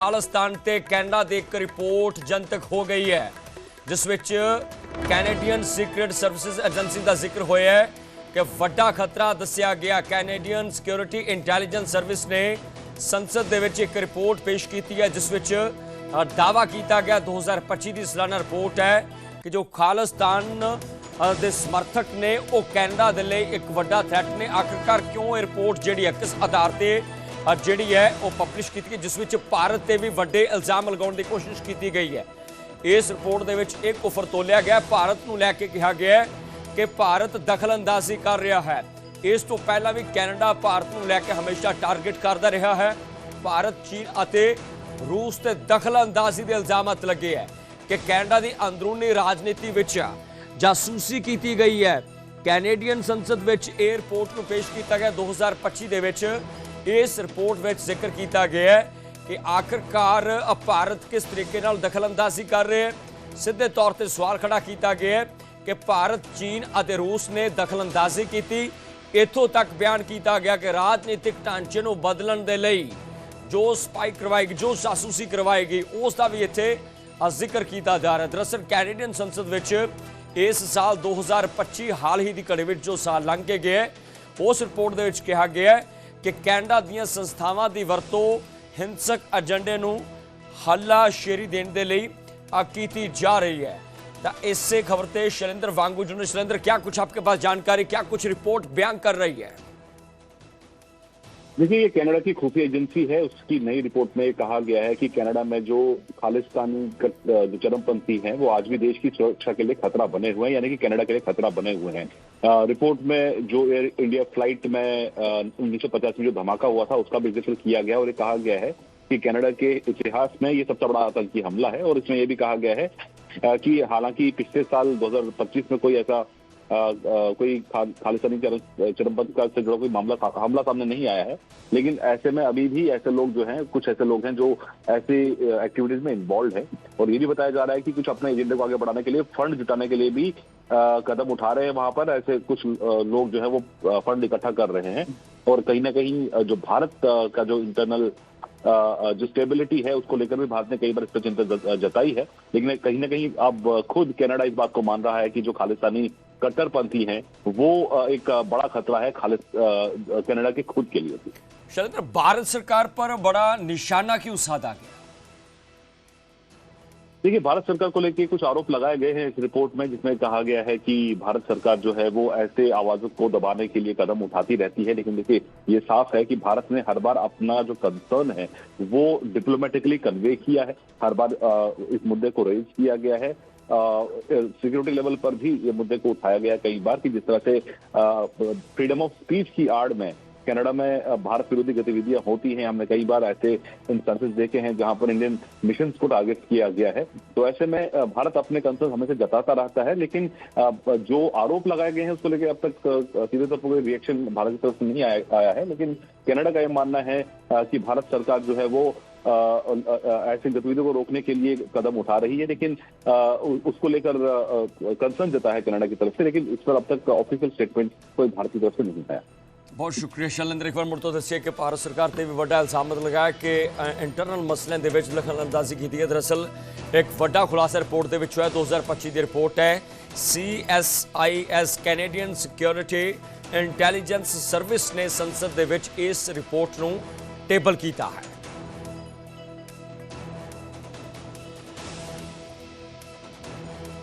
खालिस्तान ते कैनेडा ਦੀ ਇੱਕ ਰਿਪੋਰਟ ਜਨਤਕ ਹੋ ਗਈ ਹੈ ਜਿਸ ਵਿੱਚ ਕੈਨੇਡੀਅਨ ਸੀਕ੍ਰੇਟ ਸਰਵਿਸਿਜ਼ ਏਜੰਸੀ ਦਾ ਜ਼ਿਕਰ ਹੋਇਆ ਹੈ ਕਿ ਵੱਡਾ ਖਤਰਾ ਦੱਸਿਆ ਗਿਆ। ਕੈਨੇਡੀਅਨ ਸਿਕਿਉਰਿਟੀ ਇੰਟੈਲੀਜੈਂਸ ਸਰਵਿਸ ਨੇ ਸੰਸਦ ਦੇ ਵਿੱਚ ਇੱਕ ਰਿਪੋਰਟ ਪੇਸ਼ ਕੀਤੀ ਹੈ ਜਿਸ ਵਿੱਚ दावा किया गया 2025 की सालाना रिपोर्ट है कि जो खालिस्तान के समर्थक ने वो कैनेडा के लिए एक बड़ा थ्रैट ने। आखिरकार क्यों ये रिपोर्ट जी है किस आधार पर जी है वो पब्लिश की गई जिस विच भारत से भी वड्डे इल्जाम लगाने की कोशिश की गई है। इस रिपोर्ट के विच एक कुफर तोलिया गया, भारत को लैके कहा गया है कि भारत दखल अंदाजी कर रहा है। इस तो पहला भी कैनेडा भारत को लैके हमेशा टारगेट करता रहा है। भारत चीन और रूस से दखल अंदाजी के इल्जाम लगे है कि कैनेडा की अंदरूनी राजनीति विच जासूसी की गई है। कैनेडियन संसद विच यह रिपोर्ट को पेश किया गया 2025 दे विच। इस रिपोर्ट में जिक्र किया गया है कि आखिरकार भारत किस तरीके नाल दखल अंदाजी कर रहे हैं। सीधे तौर पर सवाल खड़ा किया गया है कि भारत चीन और रूस ने दखल अंदाजी की। इत्थों तक बयान किया गया कि राजनीतिक ढांचे को बदलने के लिए जो स्पाई करवाएगी, जो जासूसी करवाएगी, उसका भी इत्थे जिक्र किया जा रहा है। दरअसल कैनेडियन संसद विच इस साल 2025 हाल ही की घड़ी में जो साल लंघ के गए उस रिपोर्ट के विच कहा गया है कि कैनेडा दी संस्थावां की वरतों हिंसक एजेंडे नूं हल्लाशेरी देने के लिए की जा रही है। तो इससे खबर से शैलेंद्र वांगू जुड़े। शैलेंद्र, क्या कुछ आपके पास जानकारी, क्या कुछ रिपोर्ट बयान कर रही है? देखिए, ये कनाडा की खुफिया एजेंसी है, उसकी नई रिपोर्ट में कहा गया है कि कनाडा में जो खालिस्तानी जो चरमपंथी हैं वो आज भी देश की सुरक्षा के लिए खतरा बने हुए हैं, यानी कि कनाडा के लिए खतरा बने हुए हैं। रिपोर्ट में जो एयर इंडिया फ्लाइट में 1950 में जो धमाका हुआ था उसका भी जिक्र किया गया और ये कहा गया है कि कनाडा के इतिहास में ये सबसे बड़ा आतंकी हमला है। और इसमें यह भी कहा गया है कि हालांकि पिछले साल 2025 में कोई ऐसा कोई खालिस्तानी चरमपंथ का से जुड़ा कोई हमला सामने नहीं आया है, लेकिन ऐसे में अभी भी ऐसे लोग जो हैं, कुछ ऐसे लोग हैं जो ऐसी एक्टिविटीज में इन्वॉल्व है। और ये भी बताया जा रहा है कि कुछ अपने एजेंडे को आगे बढ़ाने के लिए फंड जुटाने के लिए भी कदम उठा रहे हैं। वहां पर ऐसे कुछ लोग जो है वो फंड इकट्ठा कर रहे हैं और कहीं ना कहीं जो भारत का जो इंटरनल जो स्टेबिलिटी है उसको लेकर भी भारत ने कई बार इस पर चिंता जताई है। लेकिन कहीं ना कहीं अब खुद कनाडा इस बात को मान रहा है कि जो खालिस्तानी कट्टरपंथी हैं वो एक बड़ा खतरा है कनाडा के खुद के लिए। शैलेंद्र, भारत सरकार पर बड़ा निशाना क्यों साधा गया? देखिए, भारत सरकार को लेकर कुछ आरोप लगाए गए हैं इस रिपोर्ट में, जिसमें कहा गया है कि भारत सरकार जो है वो ऐसे आवाजों को दबाने के लिए कदम उठाती रहती है। लेकिन देखिए, ये साफ है कि भारत ने हर बार अपना जो कंसर्न है वो डिप्लोमेटिकली कन्वे किया है। हर बार इस मुद्दे को रेज किया गया है। सिक्योरिटी लेवल पर भी ये मुद्दे को उठाया गया कई बार कि जिस तरह से फ्रीडम ऑफ स्पीच की आड़ में कनाडा में भारत विरोधी गतिविधियां होती हैं। हमने कई बार ऐसे इंस्टेंसेस देखे हैं जहां पर इंडियन मिशंस को टारगेट किया गया है। तो ऐसे में भारत अपने कंसर्न हमेशा जताता रहता है, लेकिन जो आरोप लगाए गए हैं उसको लेकर अब तक सीधे तौर पर कोई रिएक्शन भारत की तरफ से नहीं आया है। लेकिन कनाडा का यह मानना है कि भारत सरकार जो है वो ऐसी गतिविधियों को रोकने के लिए कदम उठा रही है, लेकिन उसको लेकर कंसर्न जता है कनाडा की तरफ से, लेकिन इस पर अब तक ऑफिशियल स्टेटमेंट कोई भारत की तरफ से नहीं आया। बहुत शुक्रिया शैलेंद्र। एक बार मुड़ तो दसिए कि भारत सरकार ने भी बड़ा इल्जाम लगाया कि इंटरनल मसलों के दखल अंदाजी की है। दरअसल एक बड़ा खुलासा रिपोर्ट के 2025 की रिपोर्ट है। CSIS Canadian security intelligence service ने संसद के इस रिपोर्ट को टेबल किया है।